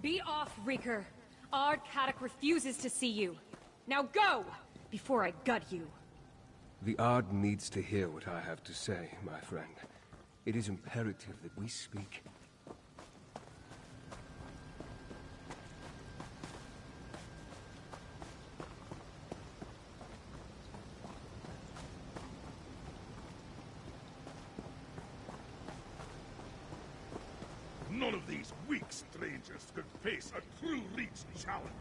Be off, Reeker. Ard Kaddock refuses to see you. Now go! Before I gut you. The Ard needs to hear what I have to say, my friend. It is imperative that we speak. None of these weak strangers could face a true Reach challenge.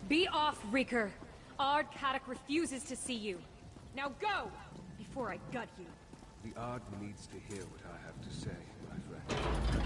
Be off, Reeker. Ard Kaddock refuses to see you. Now go! Before I gut you. The Ard needs to hear what I have to say, my friend.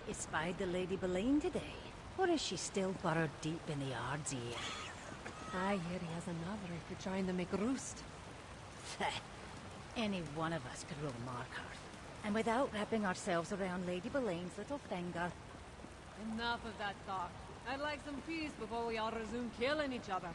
Espied the Lady Boleyn today? Or is she still burrowed deep in the Ard's ear? I hear he has another if you're trying to make a roost. Any one of us could rule Markarth. And without wrapping ourselves around Lady Boleyn's little finger... Enough of that talk. I'd like some peace before we all resume killing each other.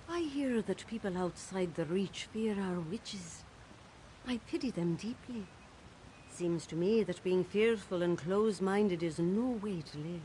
I hear that people outside the Reach fear our witches. I pity them deeply. Seems to me that being fearful and close-minded is no way to live.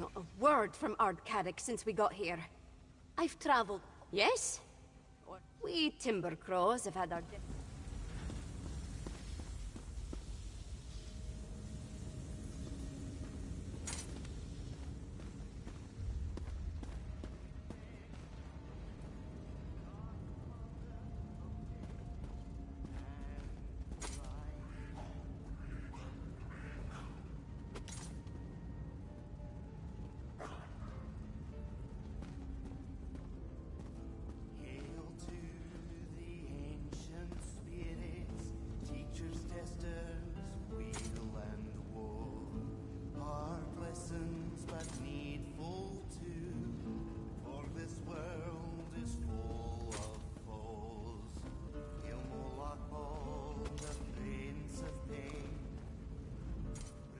Not a word from Ardcarrick since we got here. I've traveled, yes? We timber crows have had our...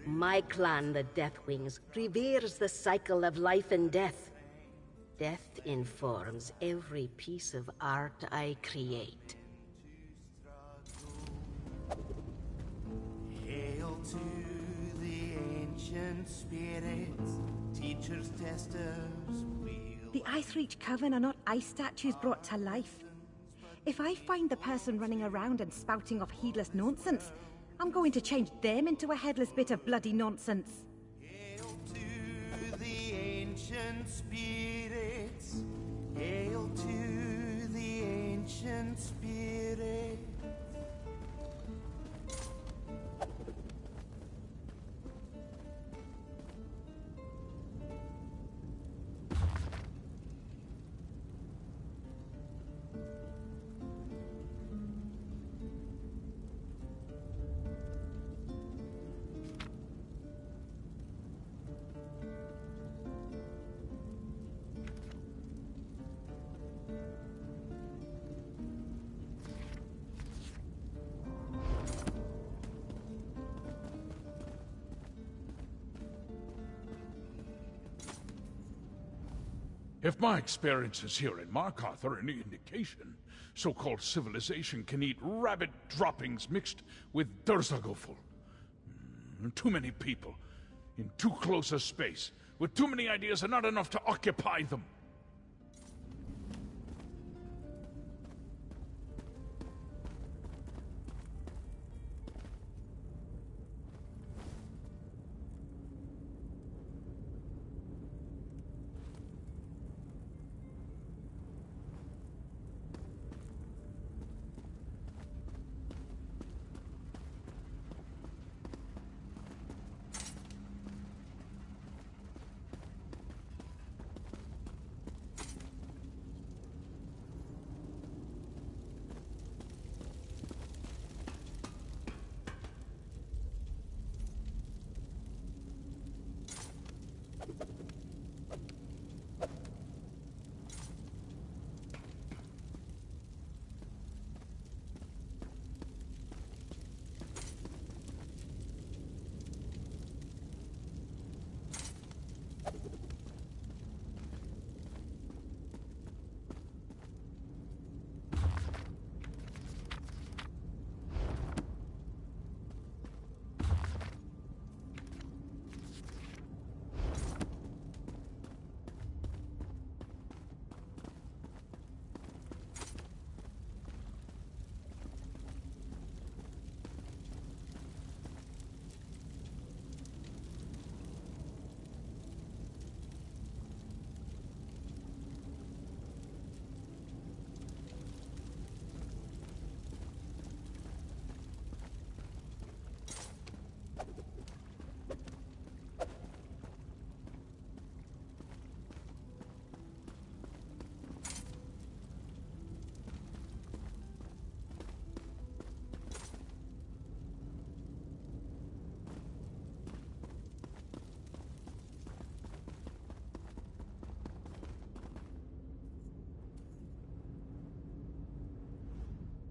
My clan, the Deathwings, reveres the cycle of life and death. Death informs every piece of art I create. Hail to the ancient spirits, teachers, testers, The Icereach Coven are not ice statues brought to life. If I find the person running around and spouting off heedless nonsense, I'm going to change them into a headless bit of bloody nonsense. Hail to the ancient spirits. Hail to the ancient spirits. If my experiences here in Markarth are any indication, so-called civilization can eat rabbit droppings mixed with Durzagoful. Too many people, in too close a space, with too many ideas and not enough to occupy them.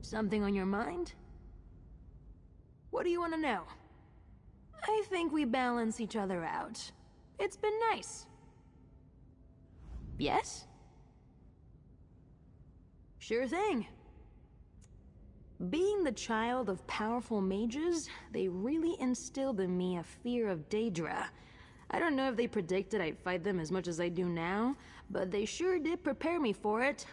Something on your mind? What do you want to know? I think we balance each other out. It's been nice. Yes? Sure thing. Being the child of powerful mages, they really instilled in me a fear of Daedra. I don't know if they predicted I'd fight them as much as I do now, but they sure did prepare me for it.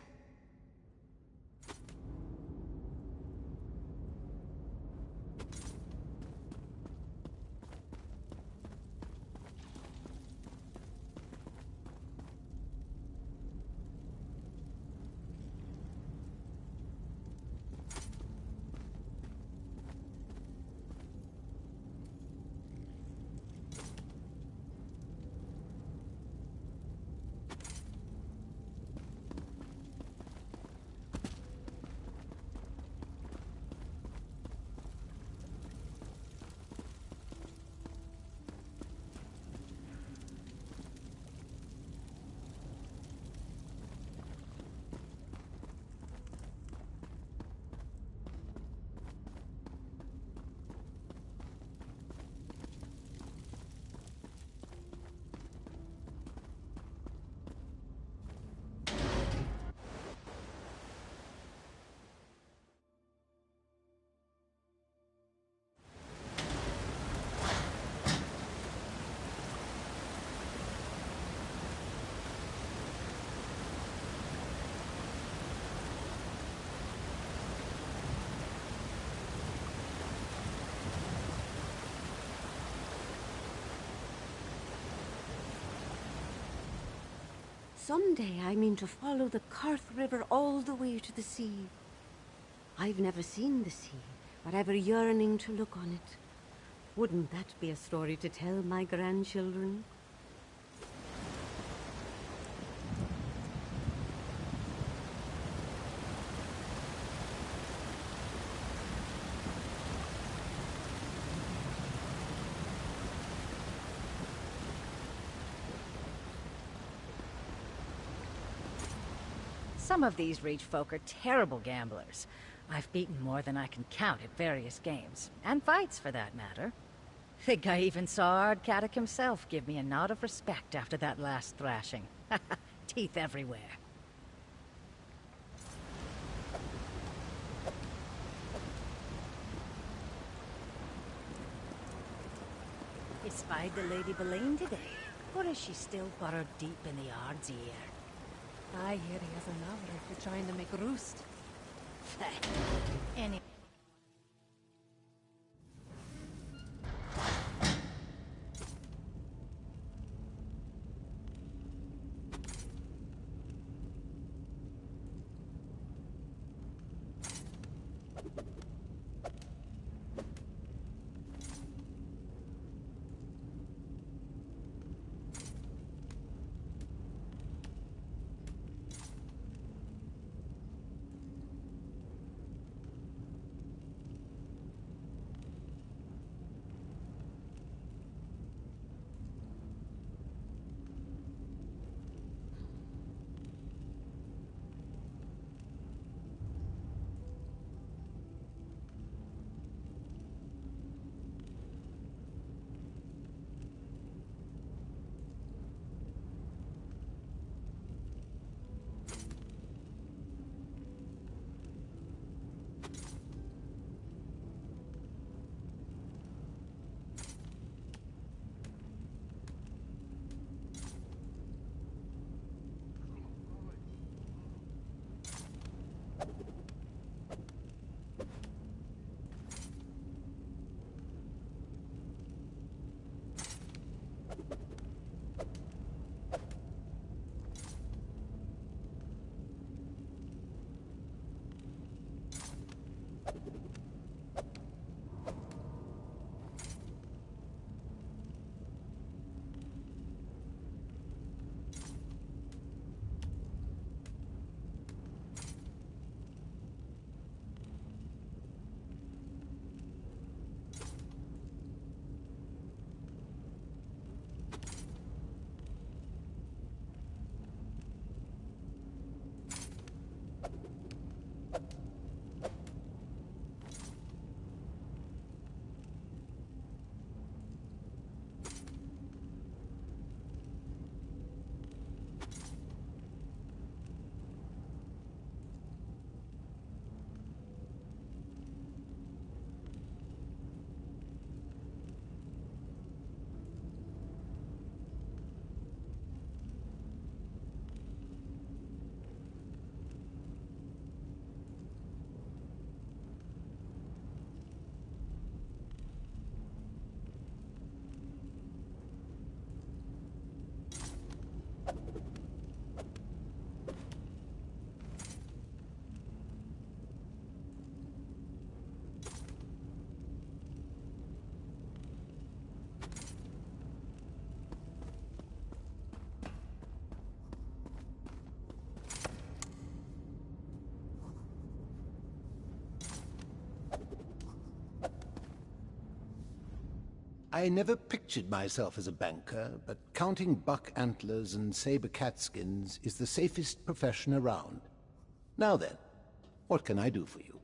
Someday I mean to follow the Karth River all the way to the sea. I've never seen the sea, but I've a yearning to look on it. Wouldn't that be a story to tell my grandchildren? Some of these Reach folk are terrible gamblers. I've beaten more than I can count at various games, and fights for that matter. Think I even saw Ardcatic himself give me a nod of respect after that last thrashing. Teeth everywhere. You spied the Lady Boleyn today, or is she still burrowed deep in the Ard's ear? I hear he has a lover if you're trying to make roost. Any... I never pictured myself as a banker, but counting buck antlers and saber catskins is the safest profession around. Now then, what can I do for you?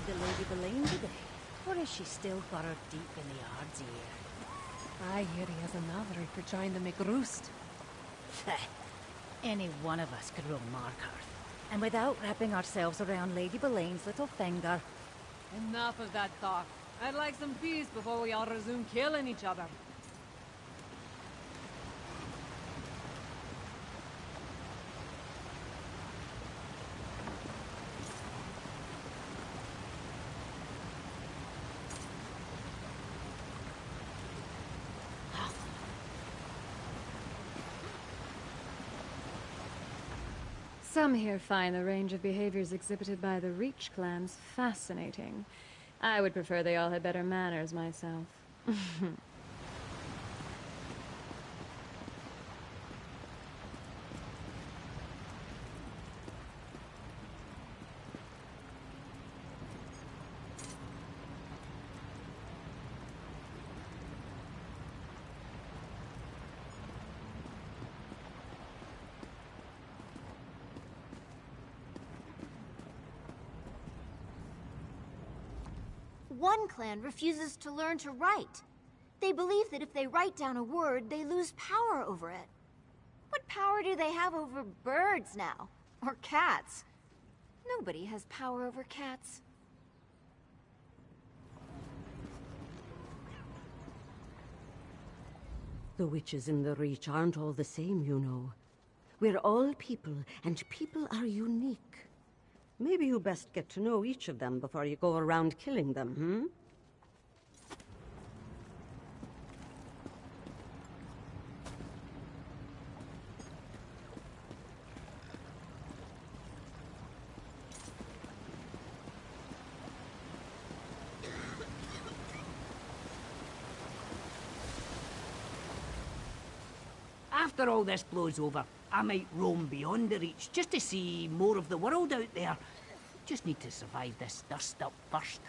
The Lady Boleyn today? Or is she still burrowed deep in the yard's ear? I hear he has another for trying to make roost. Any one of us could rule Markarth. And without wrapping ourselves around Lady Boleyn's little finger. Enough of that talk. I'd like some peace before we all resume killing each other. Some here find the range of behaviors exhibited by the Reach clans fascinating. I would prefer they all had better manners myself. One clan refuses to learn to write. They believe that if they write down a word, they lose power over it. What power do they have over birds now? Or cats? Nobody has power over cats. The witches in the Reach aren't all the same, you know. We're all people, and people are unique. Maybe you best get to know each of them before you go around killing them, hmm? After all this blows over, I might roam beyond the Reach just to see more of the world out there. Just need to survive this dust up first.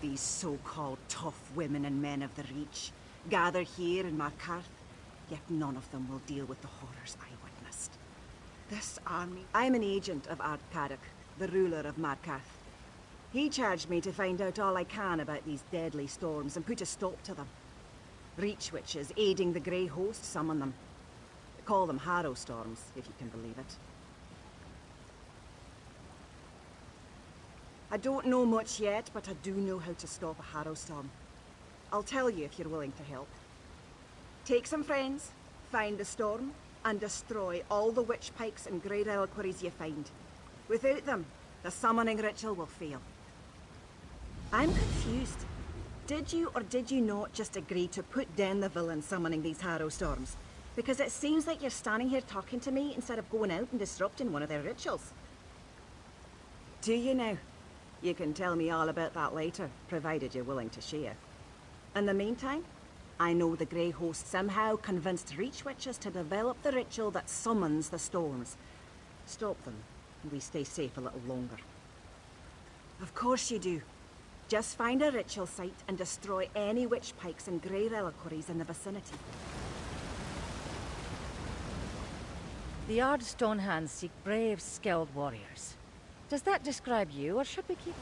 These so-called tough women and men of the Reach gather here in Markarth, yet none of them will deal with the horrors I witnessed. This army... I'm an agent of Ard Kaddock, the ruler of Markarth. He charged me to find out all I can about these deadly storms and put a stop to them. Reach witches aiding the Grey Host summon them. They call them Harrow Storms, if you can believe it. I don't know much yet, but I do know how to stop a Harrow Storm. I'll tell you if you're willing to help. Take some friends, find the storm, and destroy all the witch pikes and grey reliquaries you find. Without them, the summoning ritual will fail. I'm confused. Did you or did you not just agree to put down the villain summoning these Harrow Storms? Because it seems like you're standing here talking to me instead of going out and disrupting one of their rituals. Do you now? You can tell me all about that later, provided you're willing to share. In the meantime, I know the Grey Host somehow convinced Reach Witches to develop the ritual that summons the storms. Stop them, and we stay safe a little longer. Of course you do. Just find a ritual site and destroy any witch pikes and grey reliquaries in the vicinity. The Ard Stonehands seek brave, skilled warriors. Does that describe you, or should we keep...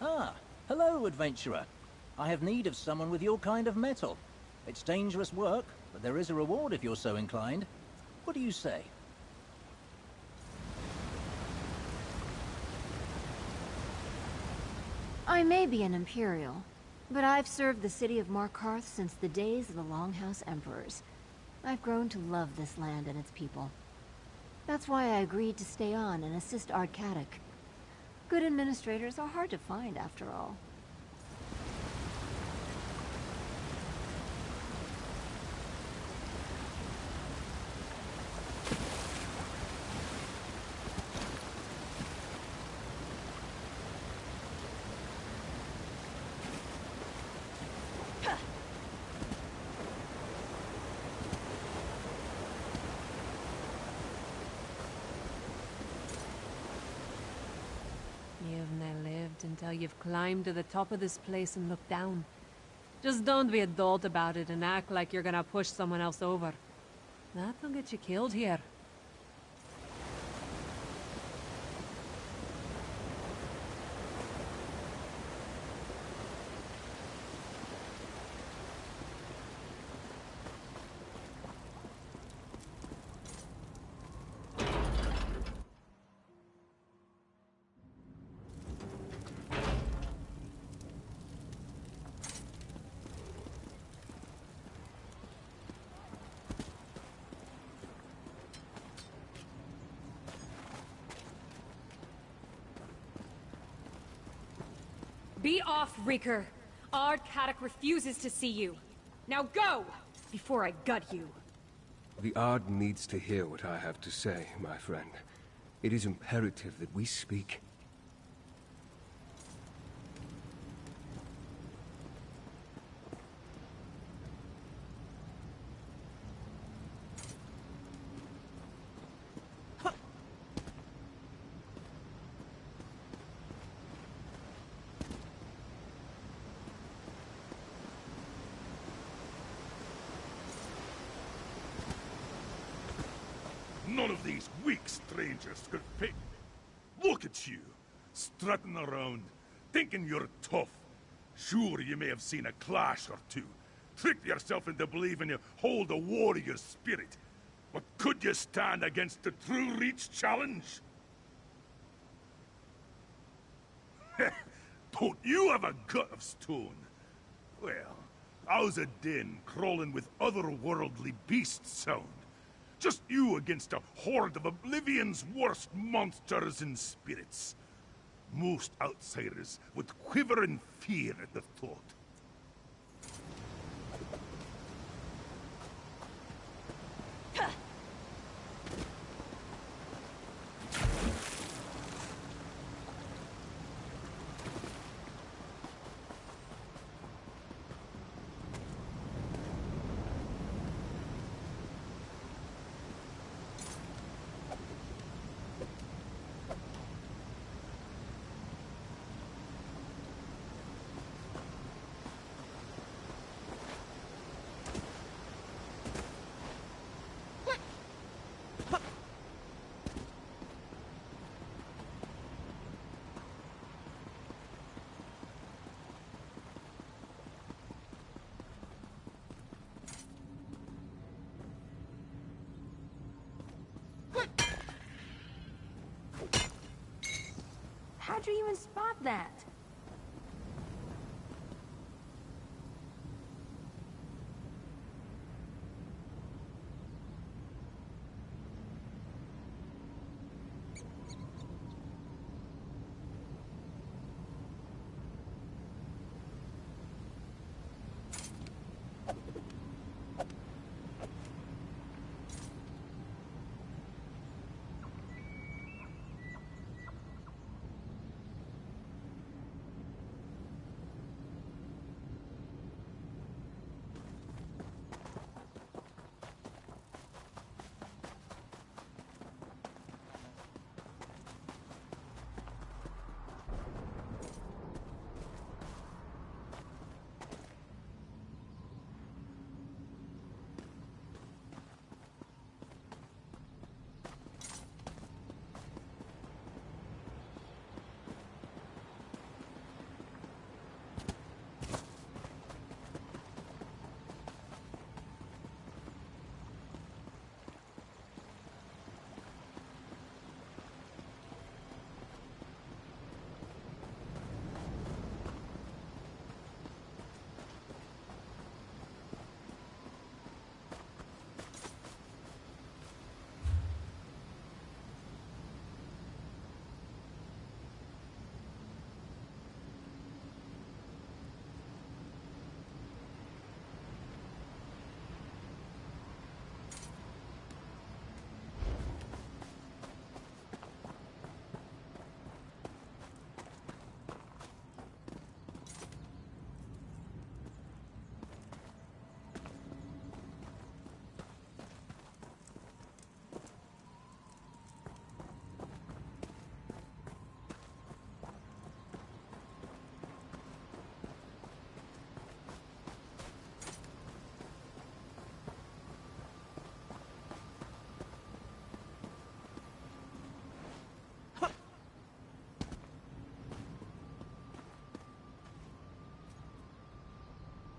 Ah, hello, adventurer. I have need of someone with your kind of metal. It's dangerous work, but there is a reward if you're so inclined. What do you say? I may be an Imperial, but I've served the city of Markarth since the days of the Longhouse Emperors. I've grown to love this land and its people. That's why I agreed to stay on and assist Ardcatic. Good administrators are hard to find, after all. You've not lived until you've climbed to the top of this place and looked down. Just don't be a dolt about it and act like you're gonna push someone else over. That'll get you killed here. Be off, Reeker! Ardcatic refuses to see you. Now go! Before I gut you. The Ard needs to hear what I have to say, my friend. It is imperative that we speak. None of these weak strangers could pick. Look at you, strutting around, thinking you're tough. Sure, you may have seen a clash or two, tricked yourself into believing you hold a warrior spirit. But could you stand against the true Reach challenge? Don't you have a gut of stone? Well, how's a den crawling with otherworldly beasts sound? Just you against a horde of Oblivion's worst monsters and spirits. Most outsiders would quiver in fear at the thought. How'd you even spot that?